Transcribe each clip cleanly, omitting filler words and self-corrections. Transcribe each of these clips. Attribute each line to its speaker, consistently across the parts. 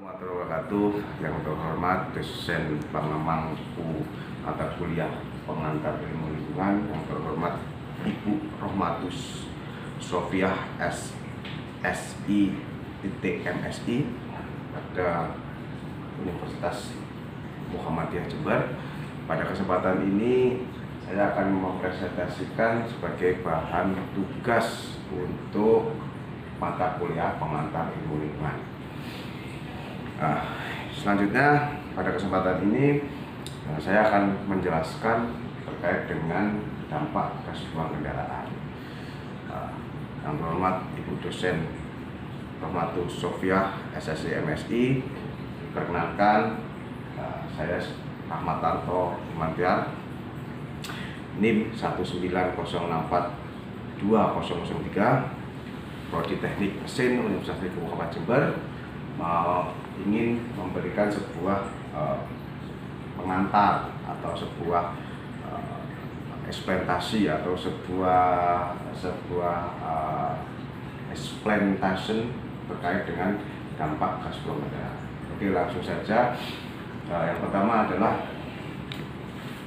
Speaker 1: Warahmatullahi wabarakatuh. Yang terhormat dosen pengemang mata kuliah pengantar ilmu lingkungan, yang terhormat Ibu Rohmatus Sofiah SSI MSI pada Universitas Muhammadiyah Jember. Pada kesempatan ini saya akan mempresentasikan sebagai bahan tugas untuk mata kuliah pengantar ilmu lingkungan. Selanjutnya pada kesempatan ini saya akan menjelaskan terkait dengan dampak gas buang kendaraan. Yang terhormat Ibu dosen Rohmatus Sofiah SSI MSI, perkenalkan saya Ahmad Tarto Imantiar, NIM 190642003, Prodi Teknik Mesin Universitas Muhammadiyah Jember, ingin memberikan sebuah pengantar atau sebuah eksplantasi atau sebuah explantation terkait dengan dampak gas buang kendaraan. Oke, langsung saja. Yang pertama adalah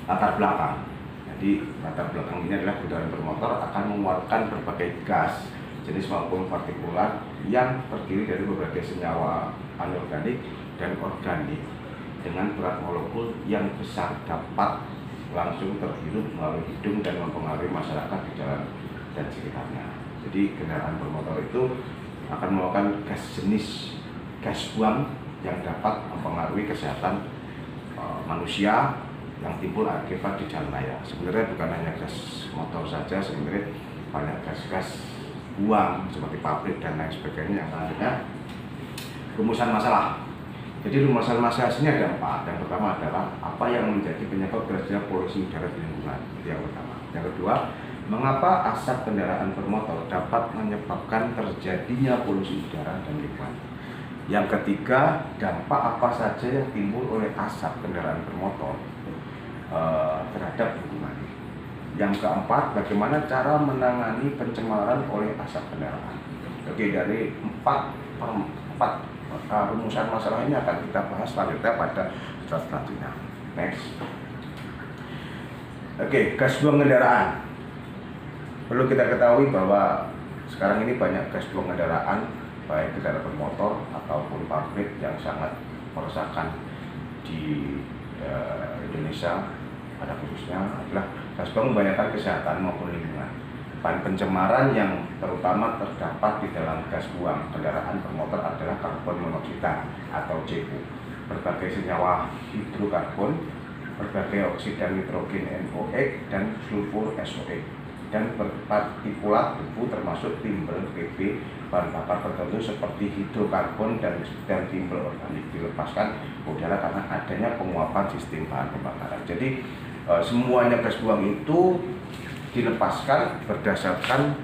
Speaker 1: latar belakang. Jadi latar belakang ini adalah kendaraan bermotor akan mengeluarkan berbagai gas jenis maupun partikulat yang terdiri dari berbagai senyawa anorganik dan organik dengan berat molekul yang besar, dapat langsung terhirup melalui hidung dan mempengaruhi masyarakat di jalan dan sekitarnya. Jadi kendaraan bermotor itu akan melakukan gas buang yang dapat mempengaruhi kesehatan manusia yang timbul akibat di jalan raya. Sebenarnya bukan hanya gas motor saja, sebenarnya banyak gas-gas buang seperti pabrik dan lain sebagainya. Yang selanjutnya rumusan masalah. Jadi rumusan masalah ini ada 4. Yang pertama adalah apa yang menjadi penyebab terjadinya polusi udara di lingkungan. Itu yang pertama. Yang kedua, mengapa asap kendaraan bermotor dapat menyebabkan terjadinya polusi udara dan lingkungan. Yang ketiga, dampak apa saja yang timbul oleh asap kendaraan bermotor terhadap lingkungan. Yang keempat, bagaimana cara menangani pencemaran oleh asap kendaraan. Oke, dari 4 rumusan masalah ini akan kita bahas selanjutnya pada slide selanjutnya. Next. Oke, gas buang kendaraan. Perlu kita ketahui bahwa sekarang ini banyak gas buang kendaraan, baik kendaraan bermotor ataupun pabrik, yang sangat meresahkan di Indonesia. Pada khususnya adalah gas buang membahayakan kesehatan maupun lingkungan. Bahan pencemaran yang terutama terdapat di dalam gas buang kendaraan bermotor adalah karbon monoksida atau CO, berbagai senyawa hidrokarbon, berbagai oksida nitrogen NOx dan sulfur SOx, dan partikulat debu termasuk timbul PB, bahan bakar tertentu seperti hidrokarbon dan timbul organik dilepaskan udara karena adanya penguapan sistem bahan pembakaran. Jadi semuanya gas buang itu dilepaskan berdasarkan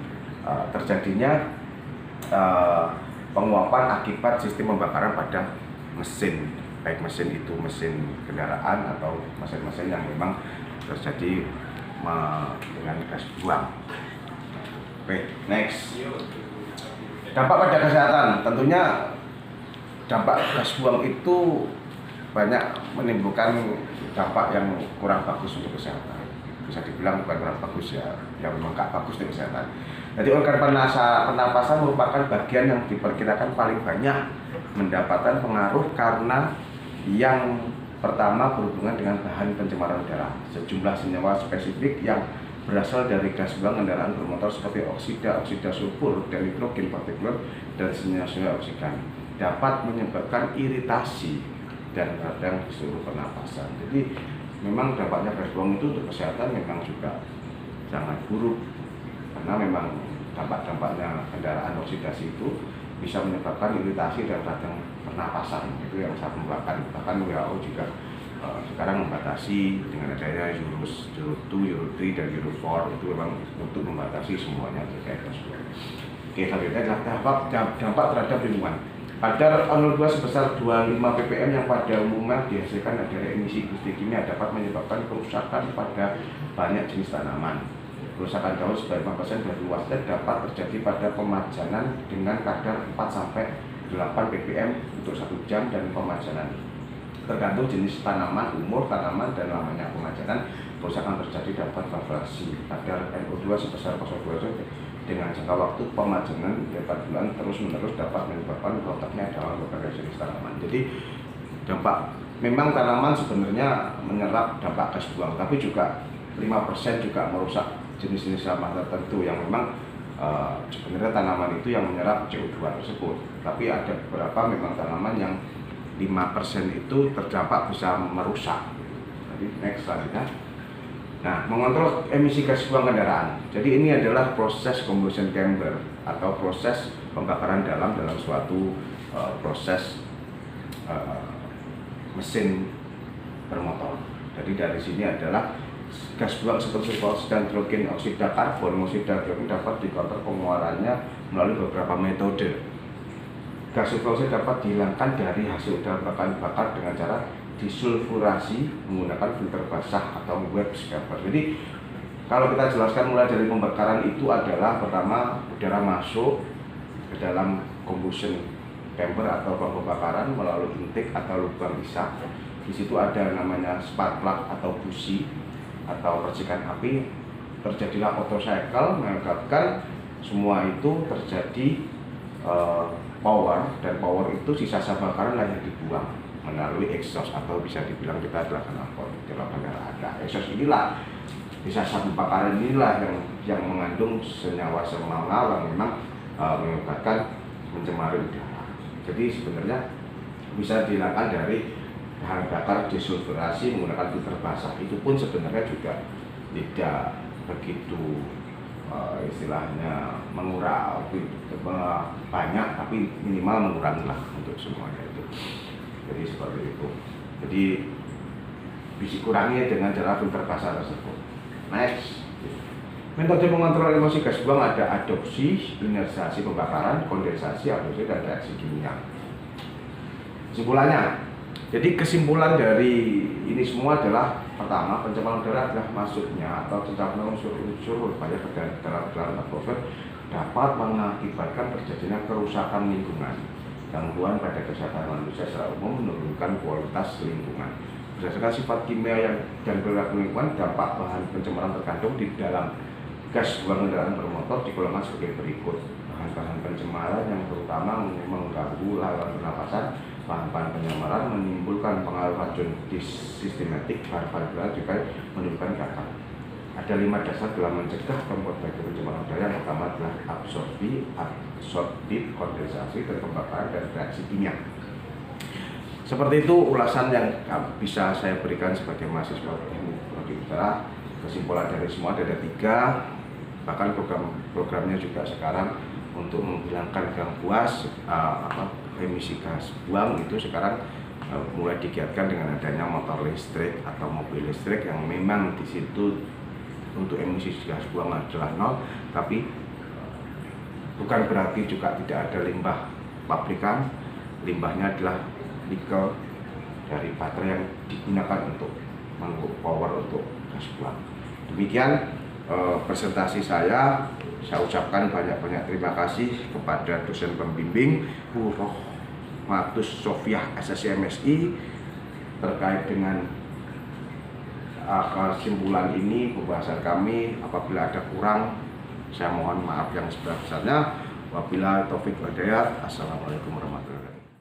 Speaker 1: terjadinya penguapan akibat sistem pembakaran pada mesin, baik mesin itu mesin kendaraan atau mesin-mesin yang memang terjadi dengan gas buang. Oke, next. Dampak pada kesehatan. Tentunya dampak gas buang itu banyak menimbulkan dampak yang kurang bagus untuk kesehatan. Bisa dibilang bukan kurang bagus ya, yang memang gak bagus untuk kesehatan. Jadi organ pernapasan merupakan bagian yang diperkirakan paling banyak mendapatkan pengaruh karena yang pertama berhubungan dengan bahan pencemaran udara. Sejumlah senyawa spesifik yang berasal dari gas buang kendaraan bermotor seperti oksida sulfur dan nitrogen partikulat dan senyawa oksigen dapat menyebabkan iritasi dan radang di seluruh pernapasan. Jadi memang dampaknya gas buang itu untuk kesehatan memang juga sangat buruk, karena memang dampak-dampaknya kendaraan oksidasi itu bisa menyebabkan iritasi dan radang pernapasan. Itu yang sangat memberatkan. Bahkan WHO juga sekarang membatasi dengan adanya Euro 2, Euro 3 dan Euro 4 itu memang untuk membatasi semuanya terkait gas buang. Oke, selanjutnya adalah dampak terhadap lingkungan. Kadar NO2 sebesar 25 ppm yang pada umumnya dihasilkan dari emisi industri kimia dapat menyebabkan kerusakan pada banyak jenis tanaman. Kerusakan daun sebanyak 5% dari luasnya dapat terjadi pada pemajanan dengan kadar 4 sampai 8 ppm untuk 1 jam dan pemajanan. Tergantung jenis tanaman, umur tanaman, dan lamanya pemajanan, kerusakan terjadi dapat vibrasi kadar NO2 sebesar 0,2 dengan jangka waktu pemajanan 4 bulan terus-menerus dapat menyebabkan rontaknya dalam berbagai jenis tanaman. Jadi dampak memang tanaman sebenarnya menyerap dampak gas buang, tapi juga 5% juga merusak jenis-jenis sampah tertentu yang memang sebenarnya tanaman itu yang menyerap CO2 tersebut. Tapi ada beberapa memang tanaman yang 5% itu terdampak bisa merusak. Jadi next selanjutnya. Nah, mengontrol emisi gas buang kendaraan. Jadi ini adalah proses combustion chamber atau proses pembakaran dalam suatu proses mesin bermotor. Jadi dari sini adalah gas buang seperti sulfur dan hidrogen oksida karbon, monoksida karbon dapat dikontrol pengeluarannya melalui beberapa metode. Gas sulfur dapat dihilangkan dari hasil udara bahan bakar dengan cara disulfurasi menggunakan filter basah atau web scraper. Jadi kalau kita jelaskan mulai dari pembakaran itu adalah pertama udara masuk ke dalam combustion chamber atau ruang pembakaran melalui intake atau lubang isap. Di situ ada namanya spark plug atau busi atau percikan api. Terjadilah auto cycle mengakibatkan semua itu terjadi power, dan power itu sisa bakaran lah yang dibuang melalui exhaust atau bisa dibilang kita adalah knalpot dalam kendaraan. Nah, exhaust inilah sisa bakaran inilah yang mengandung senyawa-senyawa yang memang menyebabkan mencemari udara. Jadi sebenarnya bisa dihilangkan dari bahan bakar disulfurasi menggunakan filter basah. Itu pun sebenarnya juga tidak begitu istilahnya mengurangi banyak, tapi minimal mengurangi lah untuk semuanya itu. Jadi seperti itu. Jadi bisa kurangi dengan cara filter basah tersebut. Next, metode mengontrol emosi gas buang ada adopsi, inersiasi pembakaran, kondensasi, adopsi, dan reaksi kimia. Kesimpulannya, jadi kesimpulan dari ini semua adalah pertama, pencemaran udara adalah masuknya atau tercapainya unsur-unsur berbahaya ke dalam atmosfer dapat mengakibatkan terjadinya kerusakan lingkungan, gangguan pada kesehatan manusia secara umum, menurunkan kualitas lingkungan. Berdasarkan sifat kimia dan perilaku lingkungan, dampak bahan pencemaran terkandung di dalam gas buang kendaraan bermotor digolongkan sebagai berikut. Bahan-bahan pencemaran yang terutama mengganggu laluan pernapasan. Bahan-bahan pencemaran menimbulkan pengaruh racun sistematik, bahan-bahan juga menimbulkan gatal. Ada 5 dasar dalam mencegah membuat pencemaran udara. Yang pertama adalah absorptif, kondensasi, dan pembakaran, dan reaksi kimia. Seperti itu ulasan yang bisa saya berikan sebagai mahasiswa teknik prodi udara. Kesimpulan dari semua ada 3, bahkan programnya juga sekarang untuk menghilangkan gangguan emisi gas buang itu sekarang mulai digiatkan dengan adanya motor listrik atau mobil listrik yang memang di situ untuk emisi gas buang adalah 0, tapi bukan berarti juga tidak ada limbah pabrikan. Limbahnya adalah nikel dari baterai yang digunakan untuk power untuk gas buang. Demikian presentasi saya ucapkan banyak-banyak terima kasih kepada dosen pembimbing Bu Rohmatus Sofiah SSC/MSI terkait dengan kesimpulan ini pembahasan kami. Apabila ada kurang, saya mohon maaf yang sebesar-besarnya. Wabillahi taufiq wal hidayah. Assalamualaikum warahmatullahi wabarakatuh.